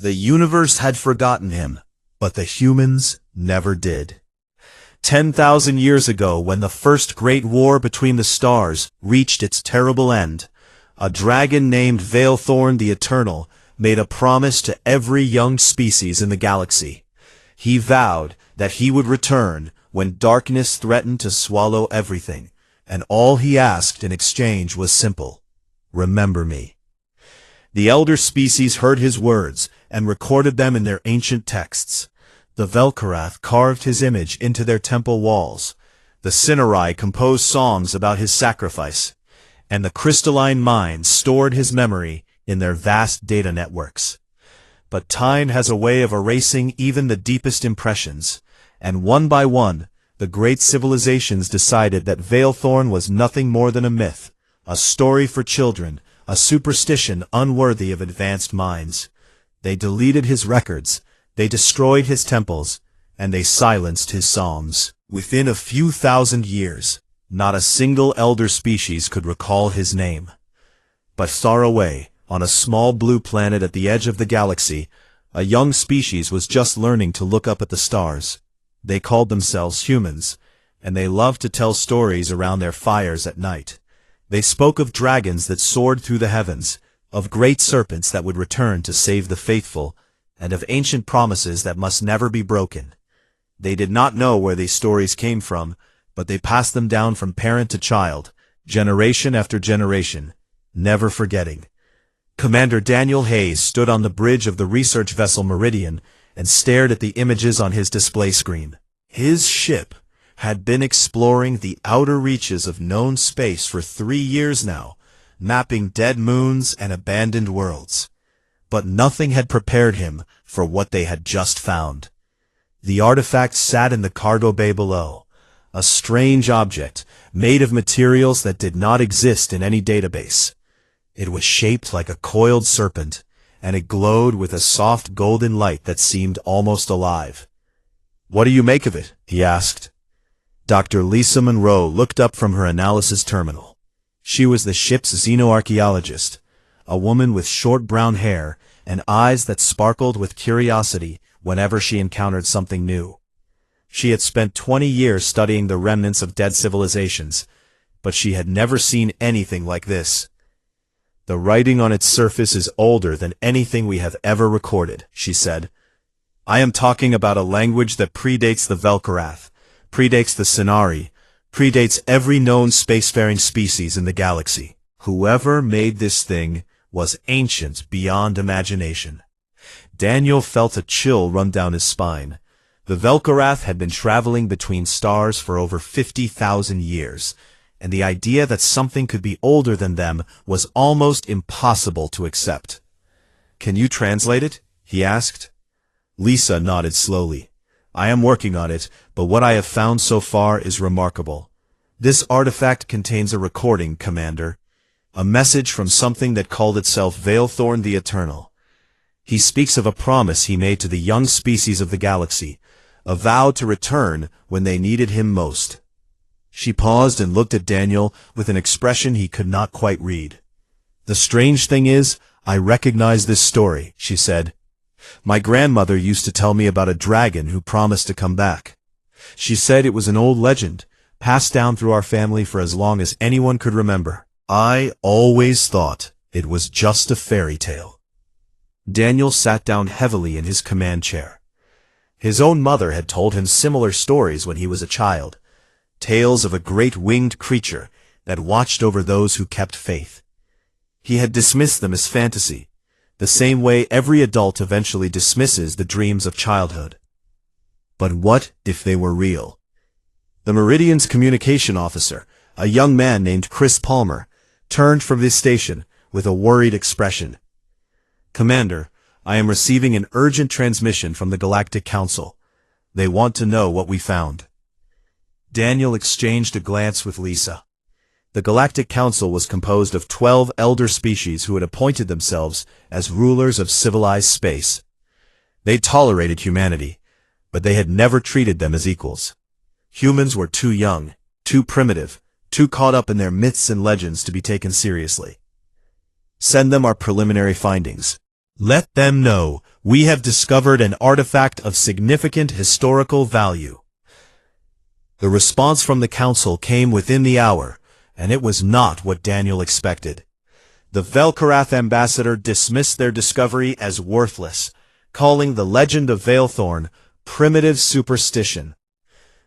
The universe had forgotten him, but the humans never did. 10,000 years ago, when the first great war between the stars reached its terrible end, a dragon named Veilthorn the Eternal made a promise to every young species in the galaxy. He vowed that he would return when darkness threatened to swallow everything, and all he asked in exchange was simple: remember me. The elder species heard his words and recorded them in their ancient texts. The Vel'Karath carved his image into their temple walls. The Cineri composed songs about his sacrifice, and the crystalline mines stored his memory in their vast data networks. But time has a way of erasing even the deepest impressions, and one by one, the great civilizations decided that Veilthorn was nothing more than a myth, a story for children, a superstition unworthy of advanced minds. They deleted his records, they destroyed his temples, and they silenced his songs. Within a few thousand years, not a single elder species could recall his name. But far away, on a small blue planet at the edge of the galaxy, a young species was just learning to look up at the stars. They called themselves humans, and they loved to tell stories around their fires at night. They spoke of dragons that soared through the heavens, of great serpents that would return to save the faithful, and of ancient promises that must never be broken. They did not know where these stories came from, but they passed them down from parent to child, generation after generation, never forgetting. Commander Daniel Hayes stood on the bridge of the research vessel Meridian and stared at the images on his display screen. His ship had been exploring the outer reaches of known space for 3 years now, mapping dead moons and abandoned worlds. But nothing had prepared him for what they had just found. The artifact sat in the cargo bay below, a strange object made of materials that did not exist in any database. It was shaped like a coiled serpent, and it glowed with a soft golden light that seemed almost alive. "What do you make of it?" he asked. Dr. Lisa Monroe looked up from her analysis terminal. She was the ship's xenoarchaeologist, a woman with short brown hair and eyes that sparkled with curiosity whenever she encountered something new. She had spent 20 years studying the remnants of dead civilizations, but she had never seen anything like this. "The writing on its surface is older than anything we have ever recorded," she said. "I am talking about a language that predates the Vel'Karath, predates the Cineri, predates every known spacefaring species in the galaxy. Whoever made this thing was ancient beyond imagination." Daniel felt a chill run down his spine. The Vel'Karath had been traveling between stars for over 50,000 years, and the idea that something could be older than them was almost impossible to accept. "Can you translate it?" he asked. Lisa nodded slowly. "I am working on it, but what I have found so far is remarkable. This artifact contains a recording, Commander. A message from something that called itself Veilthorn the Eternal. He speaks of a promise he made to the young species of the galaxy, a vow to return when they needed him most." She paused and looked at Daniel with an expression he could not quite read. "The strange thing is, I recognize this story," she said. "My grandmother used to tell me about a dragon who promised to come back. She said it was an old legend, passed down through our family for as long as anyone could remember. I always thought it was just a fairy tale." Daniel sat down heavily in his command chair. His own mother had told him similar stories when he was a child, tales of a great winged creature that watched over those who kept faith. He had dismissed them as fantasy, the same way every adult eventually dismisses the dreams of childhood. But what if they were real? The Meridian's communication officer, a young man named Chris Palmer, turned from his station with a worried expression. "Commander, I am receiving an urgent transmission from the Galactic Council. They want to know what we found." Daniel exchanged a glance with Lisa. The Galactic Council was composed of 12 elder species who had appointed themselves as rulers of civilized space. They tolerated humanity, but they had never treated them as equals. Humans were too young, too primitive, too caught up in their myths and legends to be taken seriously. "Send them our preliminary findings," Let them know we have discovered an artifact of significant historical value. The response from the council came within the hour, and it was not what Daniel expected. The Velkarath ambassador dismissed their discovery as worthless, calling the legend of Veilthorn primitive superstition.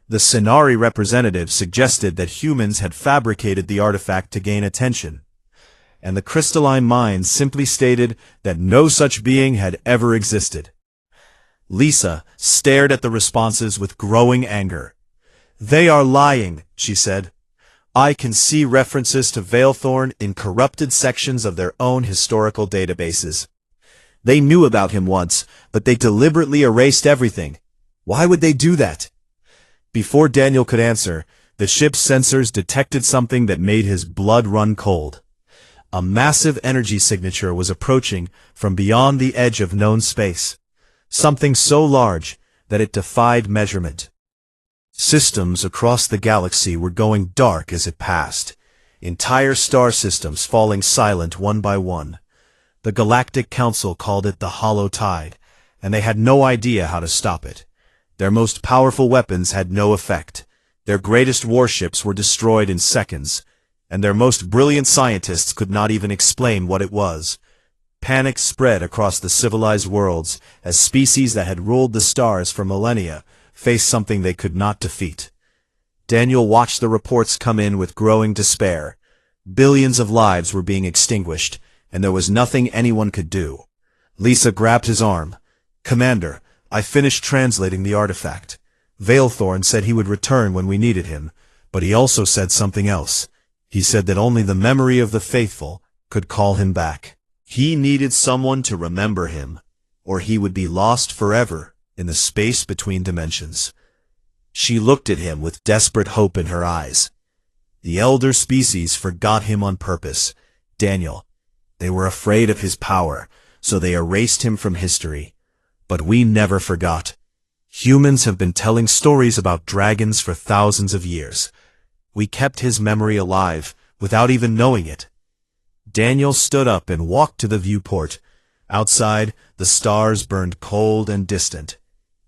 The Sinari representative suggested that humans had fabricated the artifact to gain attention, and the crystalline mind simply stated that no such being had ever existed. Lisa stared at the responses with growing anger. "They are lying," she said. "I can see references to Veilthorn in corrupted sections of their own historical databases. They knew about him once, but they deliberately erased everything. Why would they do that?" Before Daniel could answer, the ship's sensors detected something that made his blood run cold. A massive energy signature was approaching from beyond the edge of known space, something so large that it defied measurement. Systems across the galaxy were going dark as it passed, entire star systems falling silent one by one. The Galactic Council called it the Hollow Tide, and they had no idea how to stop it. Their most powerful weapons had no effect. Their greatest warships were destroyed in seconds, and their most brilliant scientists could not even explain what it was. Panic spread across the civilized worlds as species that had ruled the stars for millennia faced something they could not defeat. Daniel watched the reports come in with growing despair. Billions of lives were being extinguished, and there was nothing anyone could do. Lisa grabbed his arm. "Commander, I finished translating the artifact. Veilthorn said he would return when we needed him, but he also said something else. He said that only the memory of the faithful could call him back. He needed someone to remember him, or he would be lost forever in the space between dimensions." She looked at him with desperate hope in her eyes. "The elder species forgot him on purpose, Daniel. They were afraid of his power, so they erased him from history. But we never forgot. Humans have been telling stories about dragons for thousands of years. We kept his memory alive without even knowing it." Daniel stood up and walked to the viewport. Outside, the stars burned cold and distant,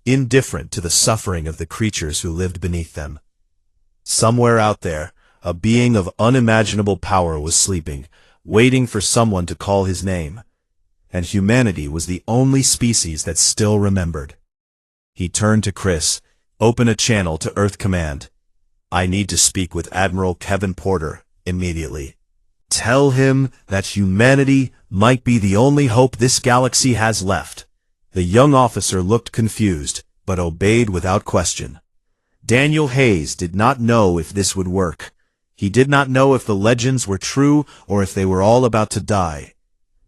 indifferent to the suffering of the creatures who lived beneath them. Somewhere out there, a being of unimaginable power was sleeping, waiting for someone to call his name. And humanity was the only species that still remembered. He turned to Chris. "Open a channel to Earth Command. I need to speak with Admiral Kevin Porter immediately. Tell him that humanity might be the only hope this galaxy has left." The young officer looked confused, but obeyed without question. Daniel Hayes did not know if this would work. He did not know if the legends were true or if they were all about to die.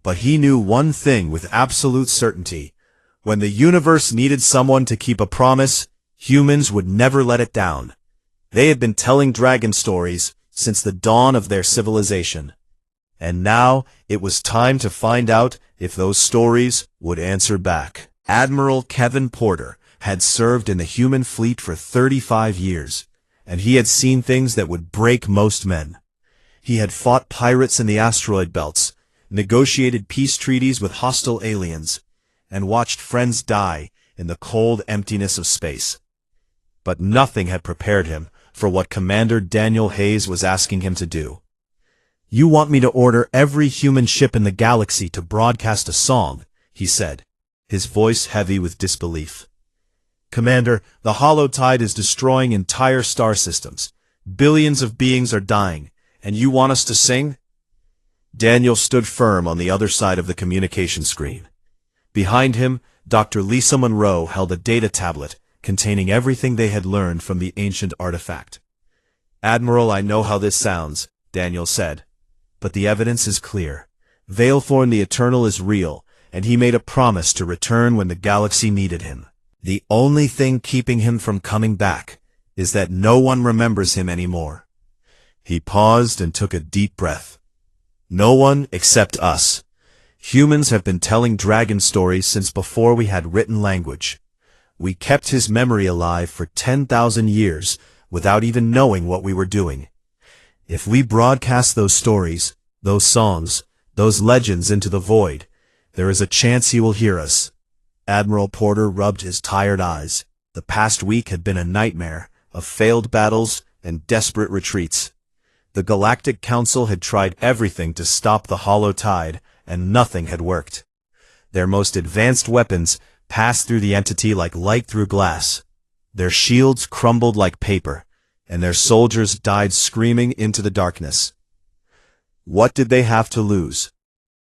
But he knew one thing with absolute certainty. When the universe needed someone to keep a promise, humans would never let it down. They had been telling dragon stories since the dawn of their civilization. And now it was time to find out if those stories would answer back. Admiral Kevin Porter had served in the human fleet for 35 years, and he had seen things that would break most men. He had fought pirates in the asteroid belts, negotiated peace treaties with hostile aliens, and watched friends die in the cold emptiness of space. But nothing had prepared him for what Commander Daniel Hayes was asking him to do. "You want me to order every human ship in the galaxy to broadcast a song," he said, his voice heavy with disbelief. "Commander, the Hollow Tide is destroying entire star systems. Billions of beings are dying, and you want us to sing?" Daniel stood firm on the other side of the communication screen. Behind him, Dr. Lisa Monroe held a data tablet containing everything they had learned from the ancient artifact. "Admiral, I know how this sounds," Daniel said, "but the evidence is clear. Veilthorn the Eternal is real, and he made a promise to return when the galaxy needed him. The only thing keeping him from coming back is that no one remembers him anymore." He paused and took a deep breath. "No one except us. Humans have been telling dragon stories since before we had written language. We kept his memory alive for 10,000 years without even knowing what we were doing. If we broadcast those stories, those songs, those legends into the void, There is a chance he will hear us. Admiral Porter rubbed his tired eyes. The past week had been a nightmare of failed battles and desperate retreats. The Galactic Council had tried everything to stop the hollow tide, and nothing had worked. Their most advanced weapons passed through the entity like light through glass. Their shields crumbled like paper, and their soldiers died screaming into the darkness. What did they have to lose?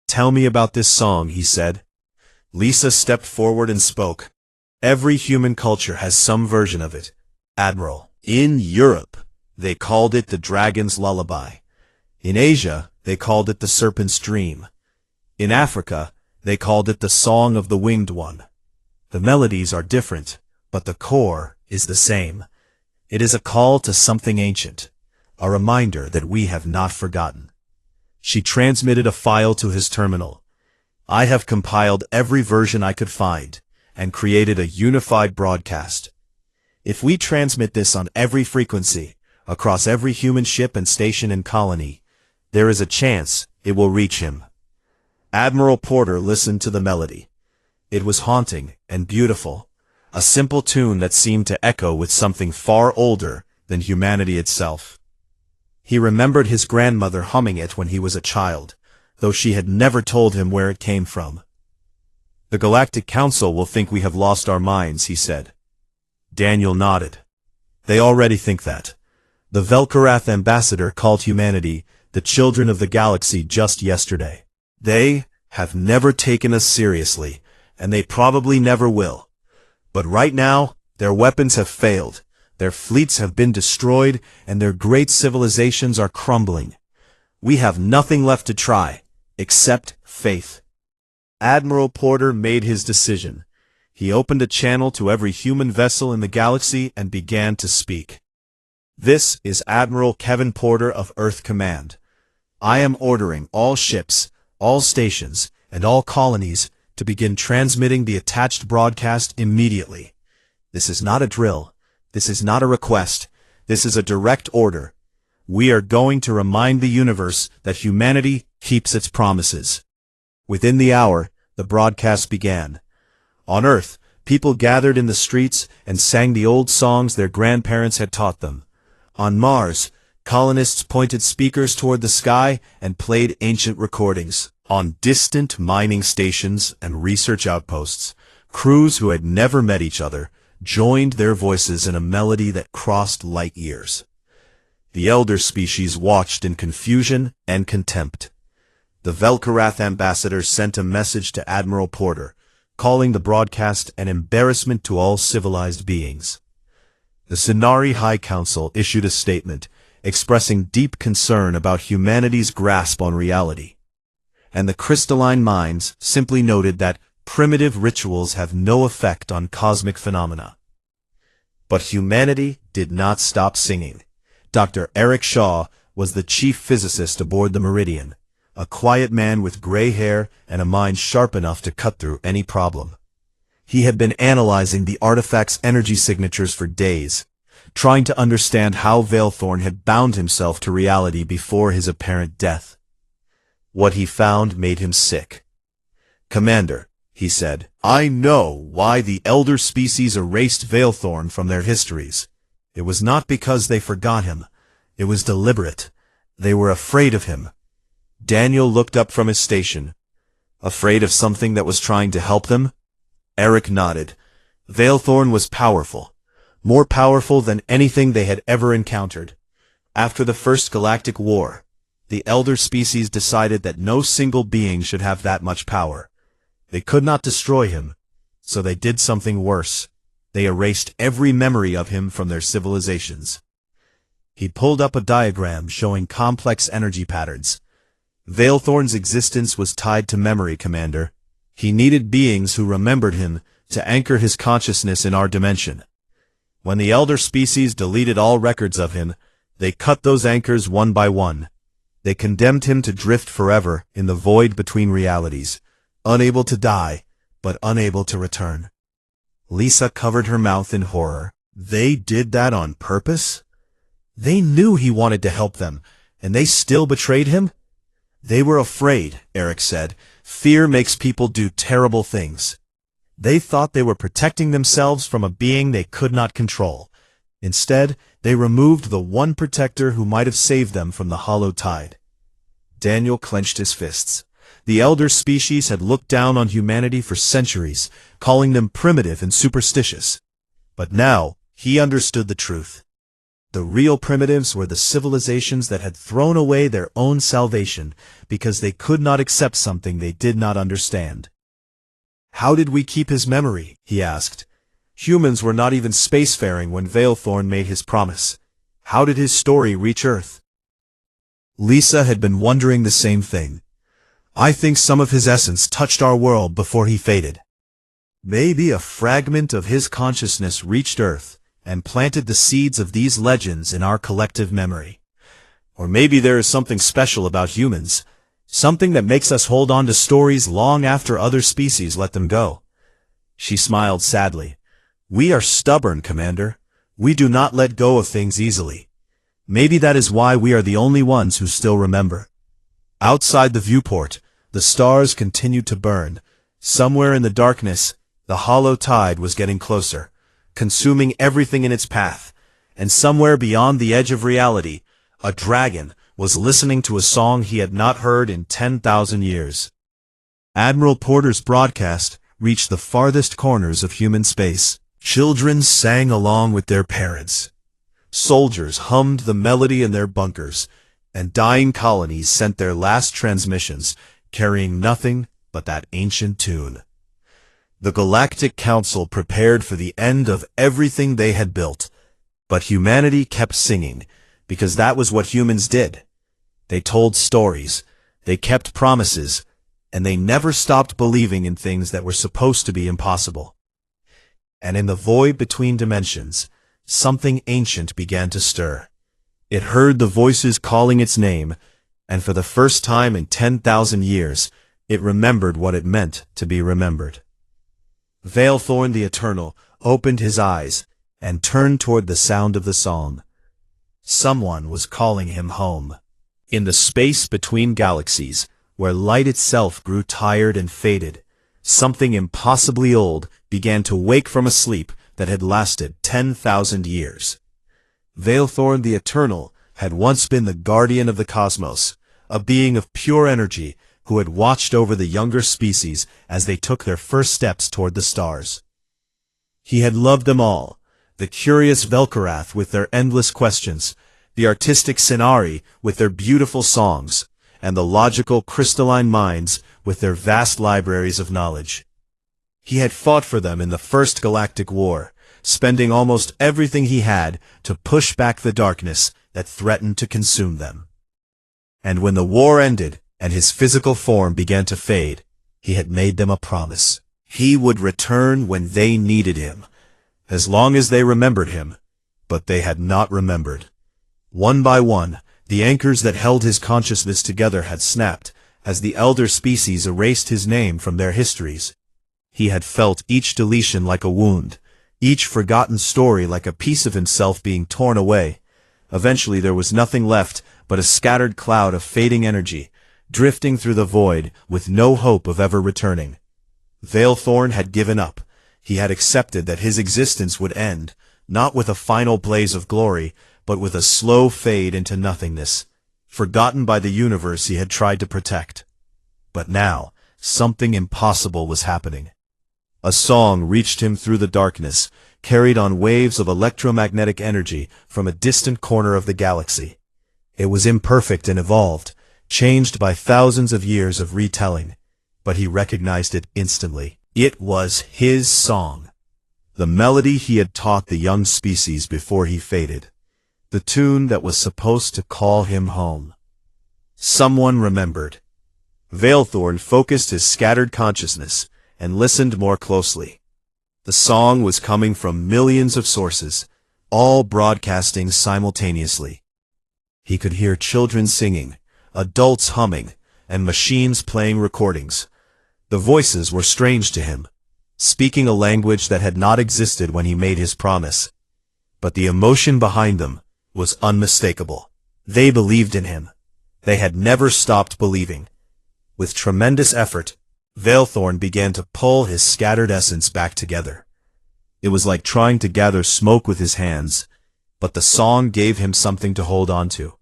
Tell me about this song, he said. Lisa stepped forward and spoke. Every human culture has some version of it, Admiral. In Europe, they called it the Dragon's Lullaby. In Asia, they called it the Serpent's Dream. In Africa, they called it the Song of the Winged One. The melodies are different, but the core is the same. It is a call to something ancient, a reminder that we have not forgotten. She transmitted a file to his terminal. I have compiled every version I could find and created a unified broadcast. If we transmit this on every frequency, across every human ship and station and colony, there is a chance it will reach him. Admiral Porter listened to the melody. It was haunting and beautiful, a simple tune that seemed to echo with something far older than humanity itself. He remembered his grandmother humming it when he was a child, though she had never told him where it came from. The Galactic Council will think we have lost our minds, he said. Daniel nodded. They already think that. The Velkarath ambassador called humanity the children of the galaxy just yesterday. They have never taken us seriously, and they probably never will. But right now, their weapons have failed, their fleets have been destroyed, and their great civilizations are crumbling. We have nothing left to try, except faith. Admiral Porter made his decision. He opened a channel to every human vessel in the galaxy and began to speak. This is Admiral Kevin Porter of Earth Command. I am ordering all ships, all stations, and all colonies to begin transmitting the attached broadcast immediately. This is not a drill. This is not a request. This is a direct order. We are going to remind the universe that humanity keeps its promises. Within the hour, the broadcast began. On Earth, people gathered in the streets and sang the old songs their grandparents had taught them. On Mars, colonists pointed speakers toward the sky and played ancient recordings. On distant mining stations and research outposts, crews who had never met each other joined their voices in a melody that crossed light years. The elder species watched in confusion and contempt. The Velkarath ambassador sent a message to Admiral Porter, calling the broadcast an embarrassment to all civilized beings. The Sinari High Council issued a statement expressing deep concern about humanity's grasp on reality. And the crystalline minds simply noted that primitive rituals have no effect on cosmic phenomena. But humanity did not stop singing. Dr. Eric Shaw was the chief physicist aboard the Meridian, a quiet man with gray hair and a mind sharp enough to cut through any problem. He had been analyzing the artifact's energy signatures for days, trying to understand how Veilthorn had bound himself to reality before his apparent death. What he found made him sick. Commander, he said, I know why the elder species erased Veilthorn from their histories. It was not because they forgot him. It was deliberate. They were afraid of him. Daniel looked up from his station. Afraid of something that was trying to help them? Eric nodded. Veilthorn was powerful. More powerful than anything they had ever encountered. After the First Galactic War, the elder species decided that no single being should have that much power. They could not destroy him, so they did something worse. They erased every memory of him from their civilizations. He pulled up a diagram showing complex energy patterns. Veilthorn's existence was tied to memory, Commander. He needed beings who remembered him to anchor his consciousness in our dimension. When the elder species deleted all records of him, they cut those anchors one by one. They condemned him to drift forever in the void between realities, unable to die, but unable to return. Lisa covered her mouth in horror. They did that on purpose? They knew he wanted to help them, and they still betrayed him? They were afraid, Eric said. Fear makes people do terrible things. They thought they were protecting themselves from a being they could not control. Instead, they removed the one protector who might have saved them from the hollow tide. Daniel clenched his fists. The elder species had looked down on humanity for centuries, calling them primitive and superstitious. But now, he understood the truth. The real primitives were the civilizations that had thrown away their own salvation because they could not accept something they did not understand. How did we keep his memory? He asked. Humans were not even spacefaring when Veilthorn made his promise. How did his story reach Earth? Lisa had been wondering the same thing. I think some of his essence touched our world before he faded. Maybe a fragment of his consciousness reached Earth and planted the seeds of these legends in our collective memory. Or maybe there is something special about humans, something that makes us hold on to stories long after other species let them go. She smiled sadly. We are stubborn, Commander. We do not let go of things easily. Maybe that is why we are the only ones who still remember. Outside the viewport, the stars continued to burn. Somewhere in the darkness, the hollow tide was getting closer, consuming everything in its path. And somewhere beyond the edge of reality, a dragon was listening to a song he had not heard in 10,000 years. Admiral Porter's broadcast reached the farthest corners of human space. Children sang along with their parents. Soldiers hummed the melody in their bunkers, and dying colonies sent their last transmissions, carrying nothing but that ancient tune. The Galactic Council prepared for the end of everything they had built, but humanity kept singing, because that was what humans did. They told stories, they kept promises, and they never stopped believing in things that were supposed to be impossible. And in the void between dimensions, something ancient began to stir. It heard the voices calling its name, and for the first time in 10,000 years, it remembered what it meant to be remembered. Veilthorn the Eternal opened his eyes and turned toward the sound of the song. Someone was calling him home. In the space between galaxies, where light itself grew tired and faded, something impossibly old began to wake from a sleep that had lasted 10,000 years. Veilthorn the Eternal had once been the guardian of the cosmos, a being of pure energy who had watched over the younger species as they took their first steps toward the stars. He had loved them all, the curious Velkarath with their endless questions, the artistic Sinari with their beautiful songs, and the logical crystalline minds with their vast libraries of knowledge. He had fought for them in the First Galactic War, spending almost everything he had to push back the darkness that threatened to consume them. And when the war ended and his physical form began to fade, he had made them a promise. He would return when they needed him, as long as they remembered him, but they had not remembered. One by one, the anchors that held his consciousness together had snapped, as the elder species erased his name from their histories. He had felt each deletion like a wound, each forgotten story like a piece of himself being torn away. Eventually there was nothing left but a scattered cloud of fading energy, drifting through the void with no hope of ever returning. Veilthorn had given up. He had accepted that his existence would end, not with a final blaze of glory, but with a slow fade into nothingness, forgotten by the universe he had tried to protect. But now, something impossible was happening. A song reached him through the darkness, carried on waves of electromagnetic energy from a distant corner of the galaxy. It was imperfect and evolved, changed by thousands of years of retelling, but he recognized it instantly. It was his song, the melody he had taught the young species before he faded, the tune that was supposed to call him home. Someone remembered. Veilthorn focused his scattered consciousness and listened more closely. The song was coming from millions of sources, all broadcasting simultaneously. He could hear children singing, adults humming, and machines playing recordings. The voices were strange to him, speaking a language that had not existed when he made his promise. But the emotion behind them was unmistakable. They believed in him. They had never stopped believing. With tremendous effort, Veilthorn began to pull his scattered essence back together. It was like trying to gather smoke with his hands, but the song gave him something to hold on to.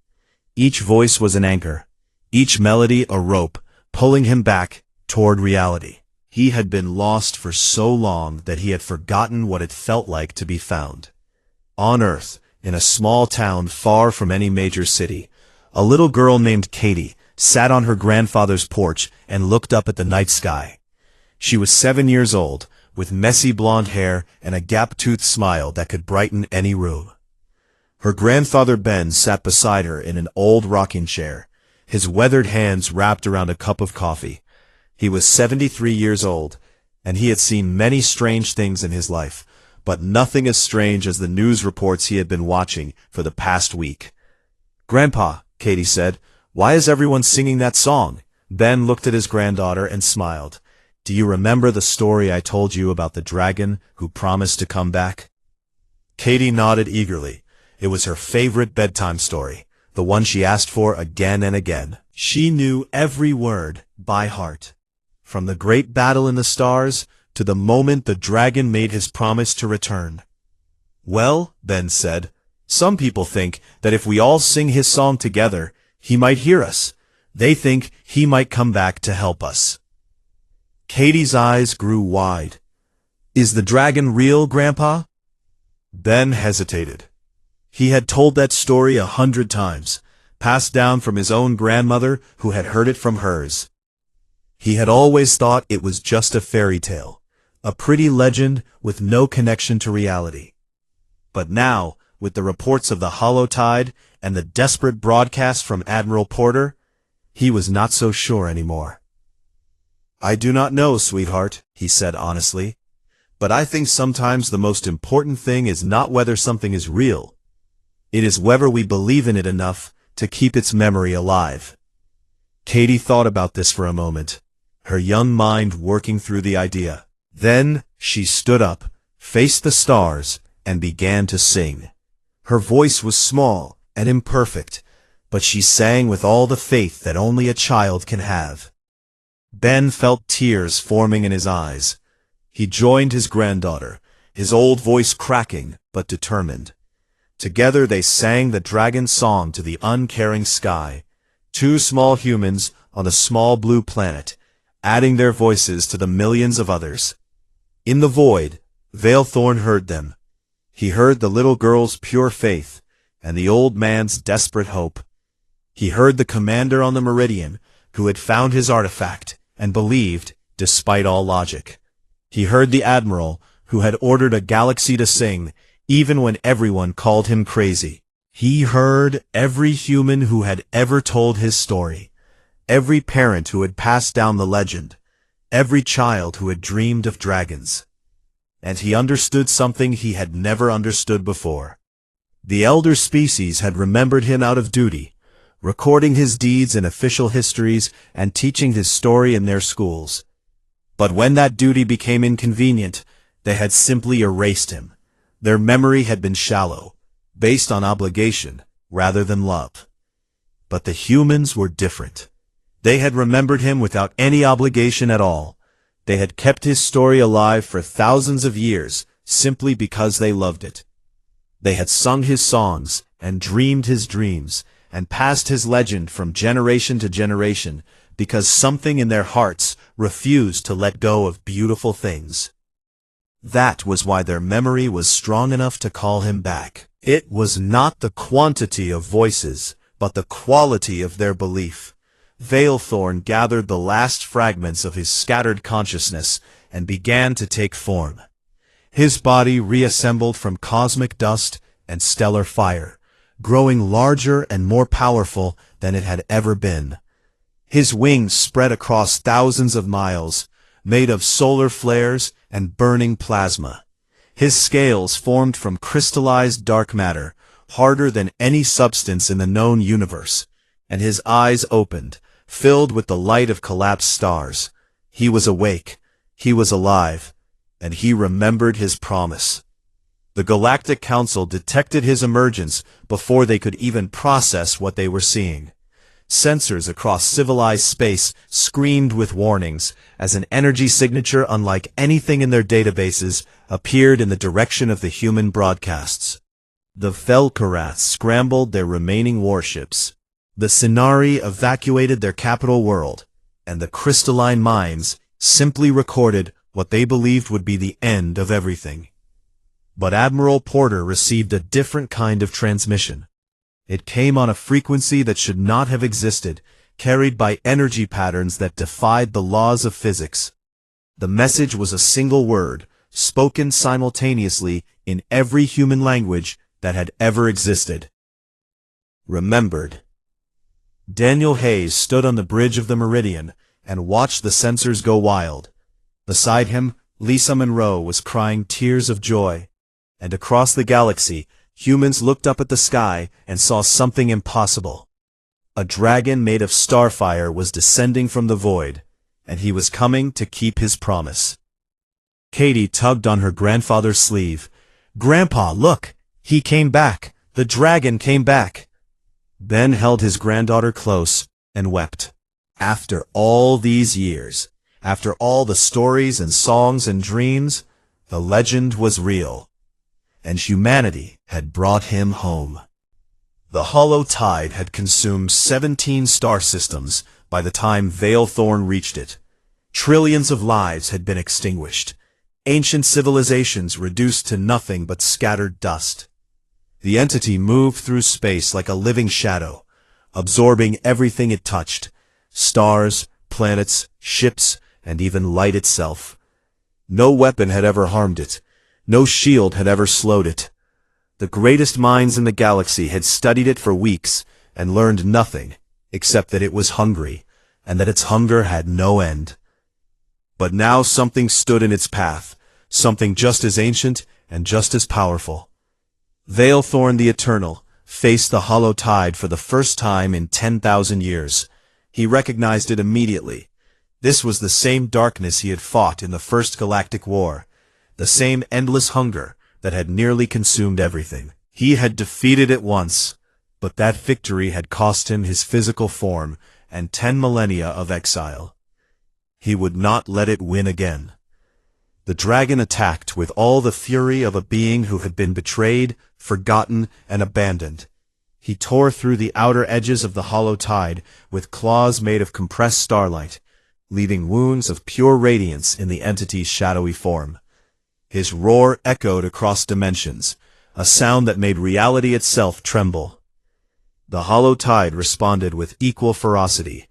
Each voice was an anchor, each melody a rope, pulling him back toward reality. He had been lost for so long that he had forgotten what it felt like to be found. On Earth, in a small town far from any major city, a little girl named Katie sat on her grandfather's porch and looked up at the night sky. She was 7 years old, with messy blonde hair and a gap-toothed smile that could brighten any room. Her grandfather Ben sat beside her in an old rocking chair, his weathered hands wrapped around a cup of coffee. He was 73 years old, and he had seen many strange things in his life, but nothing as strange as the news reports he had been watching for the past week. "Grandpa," Katie said, "why is everyone singing that song?" Ben looked at his granddaughter and smiled. "Do you remember the story I told you about the dragon who promised to come back?" Katie nodded eagerly. It was her favorite bedtime story, the one she asked for again and again. She knew every word by heart. From the great battle in the stars to the moment the dragon made his promise to return. "Well," Ben said, "some people think that if we all sing his song together, he might hear us. They think he might come back to help us." Katie's eyes grew wide. "Is the dragon real, Grandpa?" Ben hesitated. He had told that story 100 times, passed down from his own grandmother who had heard it from hers. He had always thought it was just a fairy tale, a pretty legend with no connection to reality. But now, with the reports of the hollow tide and the desperate broadcast from Admiral Porter, he was not so sure anymore. "I do not know, sweetheart," he said honestly, "but I think sometimes the most important thing is not whether something is real. It is whether we believe in it enough to keep its memory alive." Katie thought about this for a moment, her young mind working through the idea. Then she stood up, faced the stars, and began to sing. Her voice was small and imperfect, but she sang with all the faith that only a child can have. Ben felt tears forming in his eyes. He joined his granddaughter, his old voice cracking but determined. Together they sang the dragon song to the uncaring sky, two small humans on a small blue planet, adding their voices to the millions of others. In the void, Veilthorn heard them. He heard the little girl's pure faith and the old man's desperate hope. He heard the commander on the Meridian who had found his artifact and believed, despite all logic. He heard the admiral who had ordered a galaxy to sing, even when everyone called him crazy. He heard every human who had ever told his story, every parent who had passed down the legend, every child who had dreamed of dragons. And he understood something he had never understood before. The elder species had remembered him out of duty, recording his deeds in official histories and teaching his story in their schools. But when that duty became inconvenient, they had simply erased him. Their memory had been shallow, based on obligation rather than love. But the humans were different. They had remembered him without any obligation at all. They had kept his story alive for thousands of years simply because they loved it. They had sung his songs and dreamed his dreams and passed his legend from generation to generation because something in their hearts refused to let go of beautiful things. That was why their memory was strong enough to call him back. It was not the quantity of voices, but the quality of their belief. Veilthorn gathered the last fragments of his scattered consciousness and began to take form. His body reassembled from cosmic dust and stellar fire, growing larger and more powerful than it had ever been. His wings spread across thousands of miles, made of solar flares and burning plasma. His scales formed from crystallized dark matter, harder than any substance in the known universe, and his eyes opened, filled with the light of collapsed stars. He was awake, he was alive, and he remembered his promise. The Galactic Council detected his emergence before they could even process what they were seeing. Sensors across civilized space screamed with warnings as an energy signature unlike anything in their databases appeared in the direction of the human broadcasts. The Vel'Karath scrambled their remaining warships. The Sinari evacuated their capital world, and the crystalline mines simply recorded what they believed would be the end of everything. But Admiral Porter received a different kind of transmission. It came on a frequency that should not have existed, carried by energy patterns that defied the laws of physics. The message was a single word, spoken simultaneously in every human language that had ever existed. Remembered. Daniel Hayes stood on the bridge of the Meridian and watched the sensors go wild. Beside him, Lisa Monroe was crying tears of joy. And across the galaxy, humans looked up at the sky and saw something impossible. A dragon made of starfire was descending from the void, and he was coming to keep his promise. Katie tugged on her grandfather's sleeve. "Grandpa, look! He came back! The dragon came back!" Ben held his granddaughter close and wept. After all these years, after all the stories and songs and dreams, the legend was real, and humanity had brought him home. The hollow tide had consumed 17 star systems by the time Veilthorn reached it. Trillions of lives had been extinguished, ancient civilizations reduced to nothing but scattered dust. The entity moved through space like a living shadow, absorbing everything it touched: stars, planets, ships, and even light itself. No weapon had ever harmed it. No shield had ever slowed it. The greatest minds in the galaxy had studied it for weeks and learned nothing except that it was hungry, and that its hunger had no end. But now something stood in its path, something just as ancient and just as powerful. Veilthorn the Eternal faced the hollow tide for the first time in 10,000 years. He recognized it immediately. This was the same darkness he had fought in the First Galactic War, the same endless hunger that had nearly consumed everything. He had defeated it once, but that victory had cost him his physical form and 10 millennia of exile. He would not let it win again. The dragon attacked with all the fury of a being who had been betrayed, forgotten, and abandoned. He tore through the outer edges of the hollow tide with claws made of compressed starlight, leaving wounds of pure radiance in the entity's shadowy form. His roar echoed across dimensions, a sound that made reality itself tremble. The hollow tide responded with equal ferocity.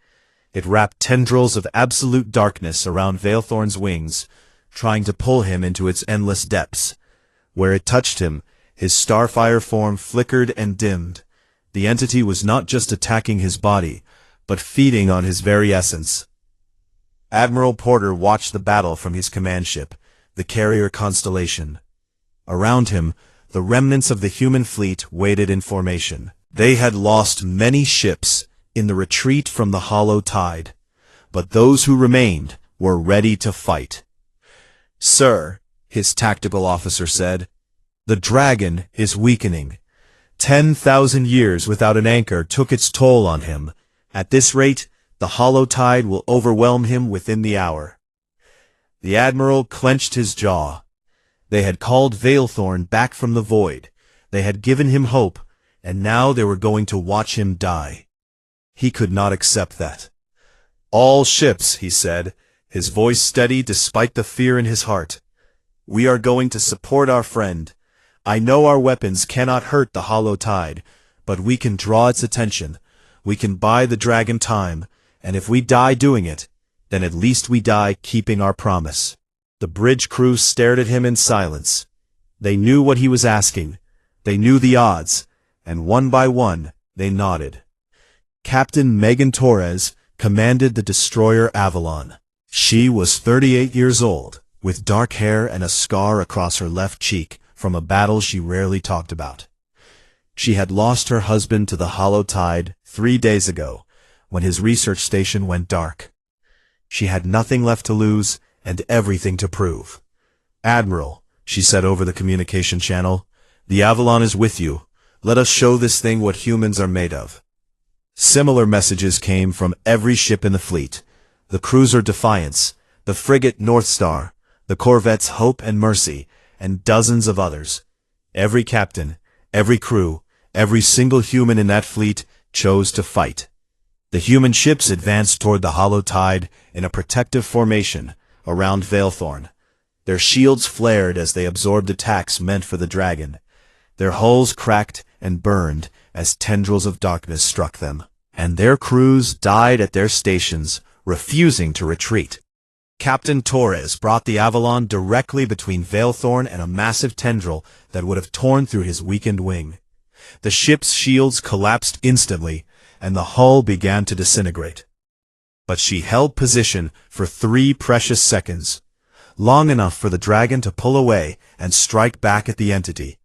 It wrapped tendrils of absolute darkness around Veilthorn's wings, trying to pull him into its endless depths. Where it touched him, his starfire form flickered and dimmed. The entity was not just attacking his body, but feeding on his very essence. Admiral Porter watched the battle from his command ship, the carrier Constellation. Around him, the remnants of the human fleet waited in formation. They had lost many ships in the retreat from the hollow tide, but those who remained were ready to fight. "Sir," his tactical officer said, "the dragon is weakening. 10,000 years without an anchor took its toll on him. At this rate, the hollow tide will overwhelm him within the hour." The admiral clenched his jaw. They had called Veilthorn back from the void. They had given him hope, and now they were going to watch him die. He could not accept that. "All ships," he said, his voice steady despite the fear in his heart. "We are going to support our friend. I know our weapons cannot hurt the hollow tide, but we can draw its attention. We can buy the dragon time, and if we die doing it, then at least we die keeping our promise." The bridge crew stared at him in silence. They knew what he was asking. They knew the odds, and one by one, they nodded. Captain Megan Torres commanded the destroyer Avalon. She was 38 years old, with dark hair and a scar across her left cheek from a battle she rarely talked about. She had lost her husband to the hollow tide 3 days ago, when his research station went dark. She had nothing left to lose and everything to prove. "Admiral," she said over the communication channel, "the Avalon is with you. Let us show this thing what humans are made of." Similar messages came from every ship in the fleet: the cruiser Defiance, the frigate North Star, the corvettes Hope and Mercy, and dozens of others. Every captain, every crew, every single human in that fleet chose to fight. The human ships advanced toward the hollow tide in a protective formation around Veilthorn. Their shields flared as they absorbed attacks meant for the dragon. Their hulls cracked and burned as tendrils of darkness struck them, and their crews died at their stations, refusing to retreat. Captain Torres brought the Avalon directly between Veilthorn and a massive tendril that would have torn through his weakened wing. The ship's shields collapsed instantly, and the hull began to disintegrate. But she held position for 3 precious seconds, long enough for the dragon to pull away and strike back at the entity.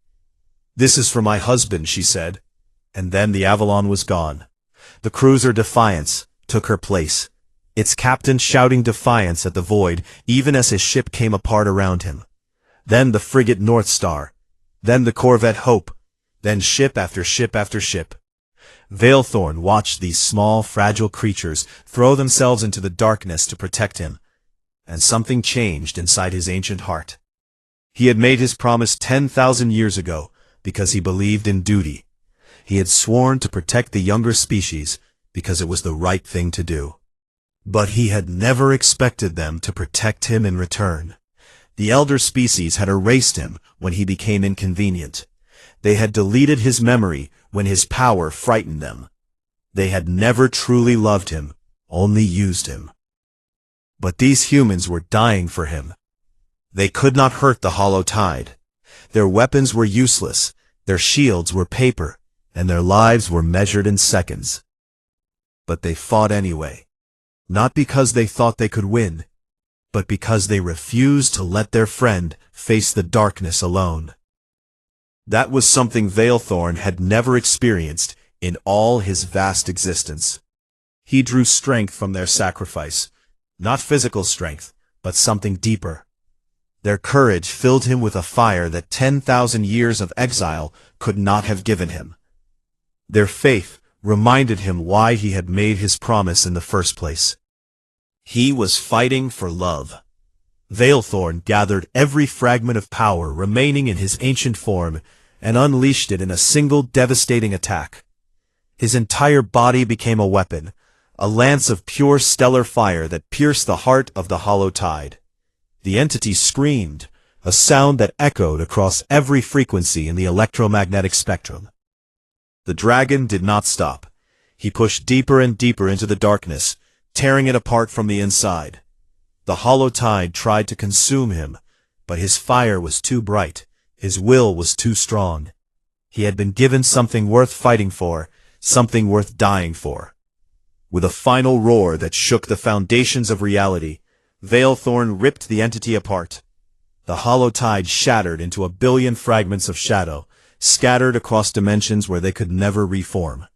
"This is for my husband," she said, and then the Avalon was gone. The cruiser Defiance took her place, its captain shouting defiance at the void even as his ship came apart around him. Then the frigate North Star, then the corvette Hope, then ship after ship after ship. Veilthorn watched these small, fragile creatures throw themselves into the darkness to protect him, and something changed inside his ancient heart. He had made his promise 10,000 years ago because he believed in duty. He had sworn to protect the younger species because it was the right thing to do. But he had never expected them to protect him in return. The elder species had erased him when he became inconvenient. They had deleted his memory when his power frightened them. They had never truly loved him, only used him. But these humans were dying for him. They could not hurt the hollow tide. Their weapons were useless, their shields were paper, and their lives were measured in seconds. But they fought anyway. Not because they thought they could win, but because they refused to let their friend face the darkness alone. That was something Veilthorn had never experienced in all his vast existence. He drew strength from their sacrifice, not physical strength, but something deeper. Their courage filled him with a fire that 10,000 years of exile could not have given him. Their faith reminded him why he had made his promise in the first place. He was fighting for love. Veilthorn gathered every fragment of power remaining in his ancient form and unleashed it in a single devastating attack. His entire body became a weapon, a lance of pure stellar fire that pierced the heart of the hollow tide. The entity screamed, a sound that echoed across every frequency in the electromagnetic spectrum. The dragon did not stop. He pushed deeper and deeper into the darkness, tearing it apart from the inside. The hollow tide tried to consume him, but his fire was too bright, his will was too strong. He had been given something worth fighting for, something worth dying for. With a final roar that shook the foundations of reality, Veilthorn ripped the entity apart. The hollow tide shattered into a billion fragments of shadow, scattered across dimensions where they could never reform.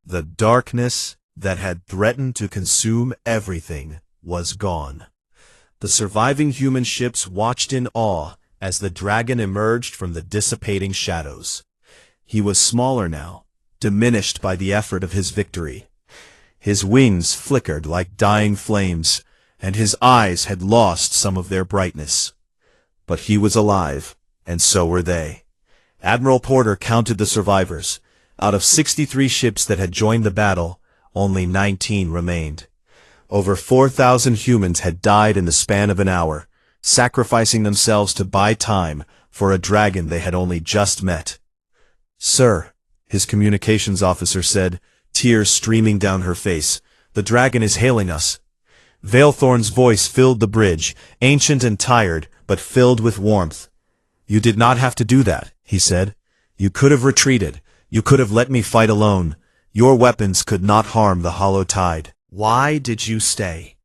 The darkness that had threatened to consume everything was gone. The surviving human ships watched in awe as the dragon emerged from the dissipating shadows. He was smaller now, diminished by the effort of his victory. His wings flickered like dying flames, and his eyes had lost some of their brightness. But he was alive, and so were they. Admiral Porter counted the survivors. Out of 63 ships that had joined the battle, only 19 remained. Over 4,000 humans had died in the span of an hour, sacrificing themselves to buy time for a dragon they had only just met. "Sir," his communications officer said, tears streaming down her face, "the dragon is hailing us." Veilthorn's voice filled the bridge, ancient and tired, but filled with warmth. "You did not have to do that," he said. "You could have retreated. You could have let me fight alone. Your weapons could not harm the hollow tide. Why did you stay?"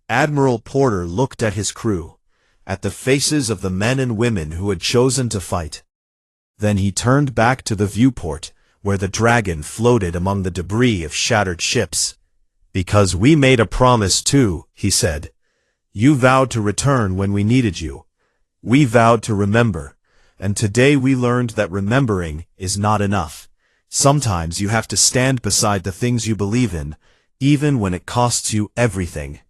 Admiral Porter looked at his crew, at the faces of the men and women who had chosen to fight. Then he turned back to the viewport, where the dragon floated among the debris of shattered ships. "Because we made a promise too," he said. "You vowed to return when we needed you. We vowed to remember, and today we learned that remembering is not enough. Sometimes you have to stand beside the things you believe in, even when it costs you everything.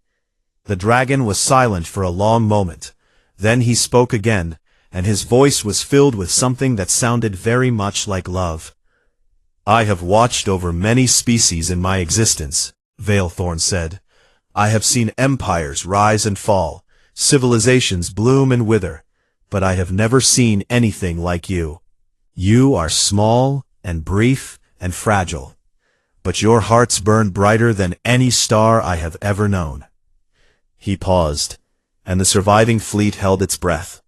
The dragon was silent for a long moment. Then he spoke again, and his voice was filled with something that sounded very much like love. I have watched over many species in my existence, Veilthorn said. I have seen empires rise and fall, civilizations bloom and wither, but I have never seen anything like you. You are small and brief and fragile, but your hearts burn brighter than any star I have ever known. He paused, and the surviving fleet held its breath.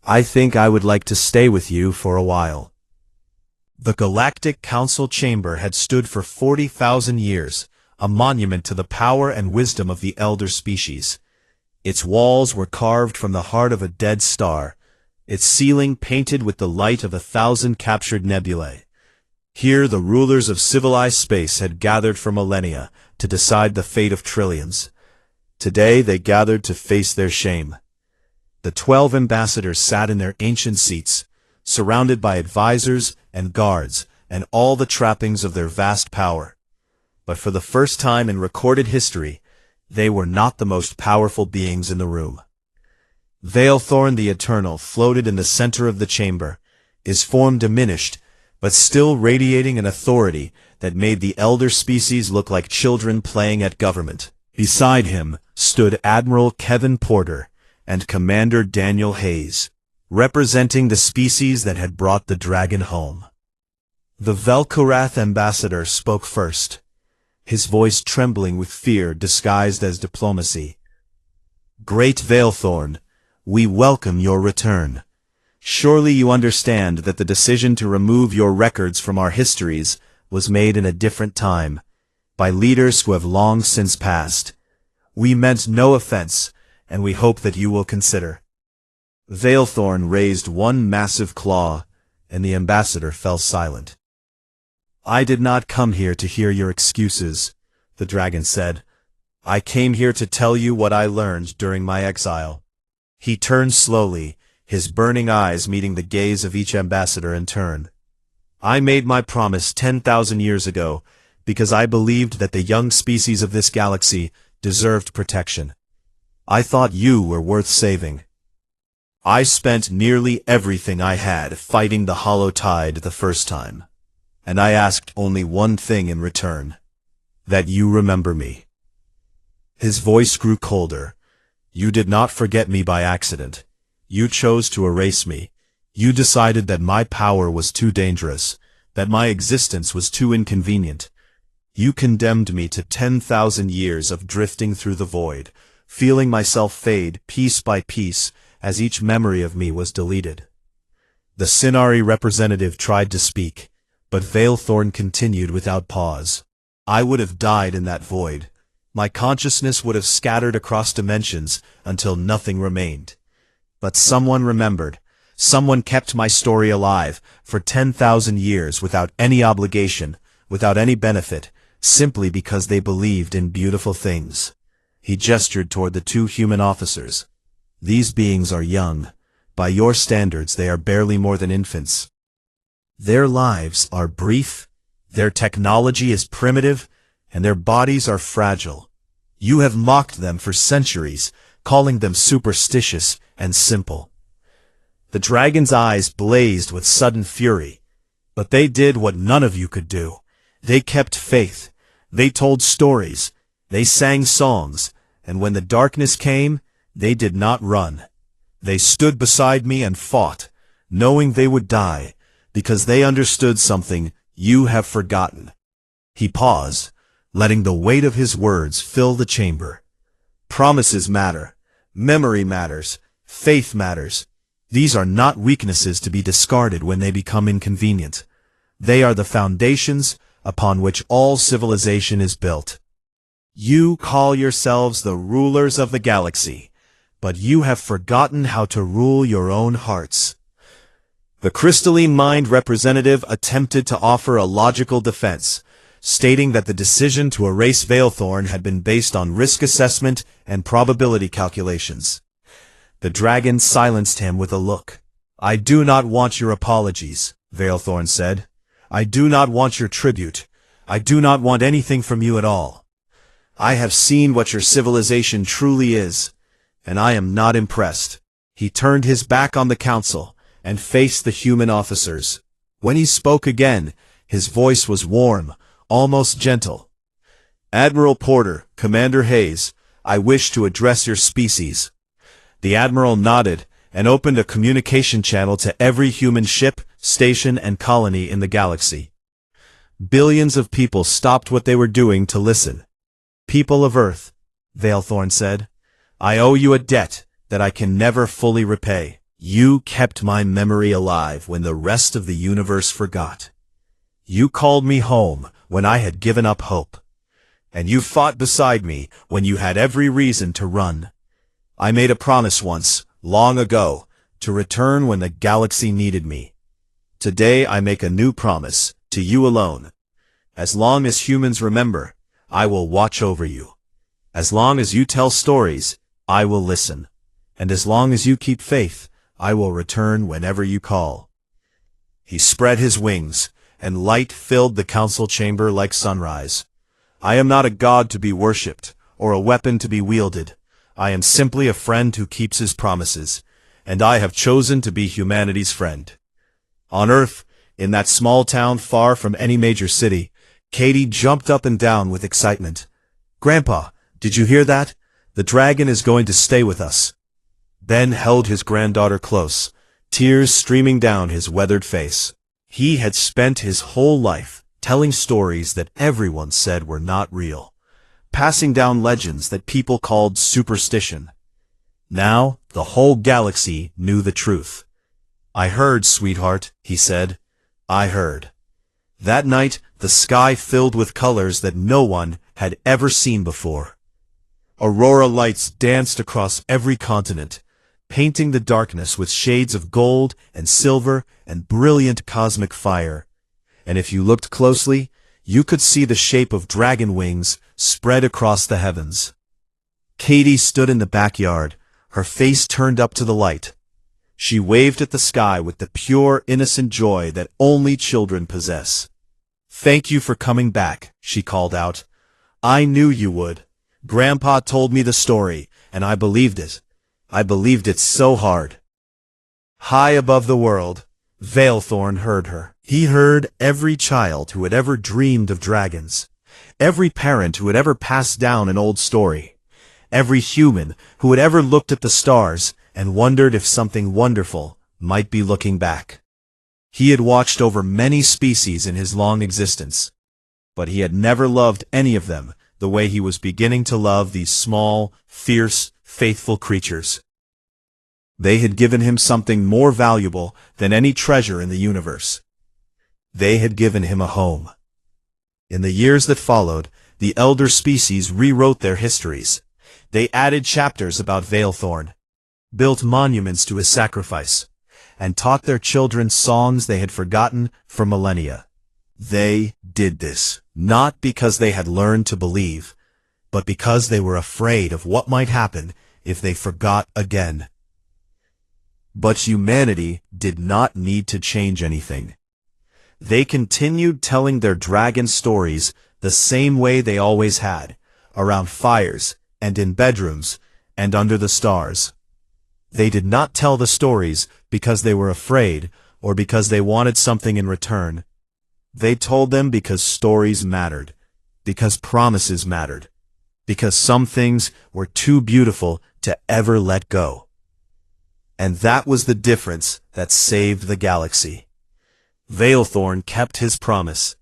I think I would like to stay with you for a while. The Galactic Council Chamber had stood for 40,000 years, a monument to the power and wisdom of the elder species. Its walls were carved from the heart of a dead star, its ceiling painted with the light of 1,000 captured nebulae. Here the rulers of civilized space had gathered for millennia to decide the fate of trillions. Today they gathered to face their shame. The 12 ambassadors sat in their ancient seats, surrounded by advisors and guards and all the trappings of their vast power. But for the first time in recorded history, they were not the most powerful beings in the room. Veilthorn the Eternal floated in the center of the chamber, his form diminished, but still radiating an authority that made the elder species look like children playing at government. Beside him stood Admiral Kevin Porter and Commander Daniel Hayes, representing the species that had brought the dragon home. The Velkorath ambassador spoke first, his voice trembling with fear disguised as diplomacy. Great Veilthorn, we welcome your return. Surely you understand that the decision to remove your records from our histories was made in a different time, by leaders who have long since passed. We meant no offense, and we hope that you will consider. Veilthorn raised one massive claw, and the ambassador fell silent. I did not come here to hear your excuses, the dragon said. I came here to tell you what I learned during my exile. He turned slowly, his burning eyes meeting the gaze of each ambassador in turn. I made my promise 10,000 years ago, because I believed that the young species of this galaxy deserved protection. I thought you were worth saving. I spent nearly everything I had fighting the Hollow Tide the first time, and I asked only one thing in return, that you remember me. His voice grew colder. You did not forget me by accident. You chose to erase me. You decided that my power was too dangerous, that my existence was too inconvenient. You condemned me to 10,000 years of drifting through the void, feeling myself fade piece by piece as each memory of me was deleted. The Sinari representative tried to speak, but Veilthorn continued without pause. I would have died in that void. My consciousness would have scattered across dimensions until nothing remained. But someone remembered. Someone kept my story alive for 10,000 years without any obligation, without any benefit, simply because they believed in beautiful things. He gestured toward the two human officers. These beings are young. By your standards, they are barely more than infants. Their lives are brief, their technology is primitive, and their bodies are fragile. You have mocked them for centuries, calling them superstitious and simple. The dragon's eyes blazed with sudden fury. But they did what none of you could do. They kept faith. They told stories. They sang songs. And when the darkness came, they did not run. They stood beside me and fought, knowing they would die, because they understood something you have forgotten. He paused, letting the weight of his words fill the chamber. Promises matter. Memory matters. Faith matters. These are not weaknesses to be discarded when they become inconvenient. They are the foundations upon which all civilization is built. You call yourselves the rulers of the galaxy, but you have forgotten how to rule your own hearts. The crystalline mind representative attempted to offer a logical defense, stating that the decision to erase Veilthorn had been based on risk assessment and probability calculations. The dragon silenced him with a look. I do not want your apologies, Veilthorn said. I do not want your tribute. I do not want anything from you at all. I have seen what your civilization truly is, and I am not impressed." He turned his back on the council and faced the human officers. When he spoke again, his voice was warm, almost gentle. "Admiral Porter, Commander Hayes, I wish to address your species." The admiral nodded and opened a communication channel to every human ship, station, and colony in the galaxy. Billions of people stopped what they were doing to listen. "People of Earth," Valethorn said, "I owe you a debt that I can never fully repay. You kept my memory alive when the rest of the universe forgot. You called me home when I had given up hope. And you fought beside me when you had every reason to run. I made a promise once, long ago, to return when the galaxy needed me. Today I make a new promise, to you alone. As long as humans remember, I will watch over you. As long as you tell stories, I will listen. And as long as you keep faith, I will return whenever you call." He spread his wings, and light filled the council chamber like sunrise. "I am not a god to be worshipped, or a weapon to be wielded. I am simply a friend who keeps his promises, and I have chosen to be humanity's friend." On Earth, in that small town far from any major city, Katie jumped up and down with excitement. "Grandpa, did you hear that? The dragon is going to stay with us." Ben held his granddaughter close, tears streaming down his weathered face. He had spent his whole life telling stories that everyone said were not real, passing down legends that people called superstition. Now, the whole galaxy knew the truth. "I heard, sweetheart," he said. "I heard." That night, the sky filled with colors that no one had ever seen before. Aurora lights danced across every continent, painting the darkness with shades of gold and silver and brilliant cosmic fire. And if you looked closely, you could see the shape of dragon wings spread across the heavens. Katie stood in the backyard, her face turned up to the light. She waved at the sky with the pure, innocent joy that only children possess. "Thank you for coming back," she called out. "I knew you would. Grandpa told me the story, and I believed it. I believed it so hard." High above the world, Valethorn heard her. He heard every child who had ever dreamed of dragons, every parent who had ever passed down an old story, every human who had ever looked at the stars and wondered if something wonderful might be looking back. He had watched over many species in his long existence, but he had never loved any of them the way he was beginning to love these small, fierce, faithful creatures. They had given him something more valuable than any treasure in the universe. They had given him a home. In the years that followed, the elder species rewrote their histories. They added chapters about Valethorn, built monuments to his sacrifice, and taught their children songs they had forgotten for millennia. They did this, not because they had learned to believe, but because they were afraid of what might happen if they forgot again. But humanity did not need to change anything. They continued telling their dragon stories the same way they always had, around fires, and in bedrooms, and under the stars. They did not tell the stories because they were afraid, or because they wanted something in return. They told them because stories mattered, because promises mattered, because some things were too beautiful to ever let go. And that was the difference that saved the galaxy. Valethorn kept his promise.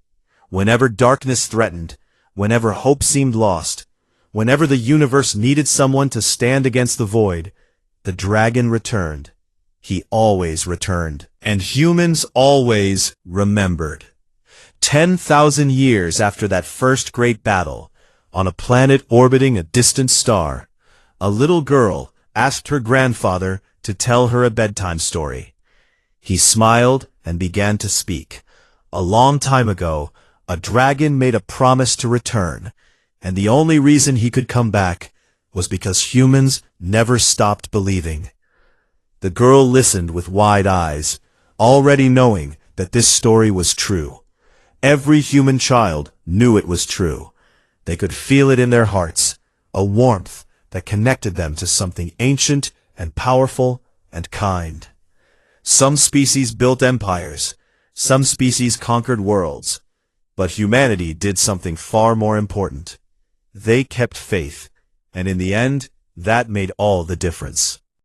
Whenever darkness threatened, whenever hope seemed lost, whenever the universe needed someone to stand against the void, the dragon returned. He always returned, and humans always remembered. 10,000 years after that first great battle, on a planet orbiting a distant star, a little girl asked her grandfather to tell her a bedtime story. He smiled and began to speak. A long time ago, a dragon made a promise to return, and the only reason he could come back was because humans never stopped believing. The girl listened with wide eyes, already knowing that this story was true. Every human child knew it was true. They could feel it in their hearts, a warmth that connected them to something ancient and powerful and kind. Some species built empires, some species conquered worlds, but humanity did something far more important. They kept faith, and in the end, that made all the difference.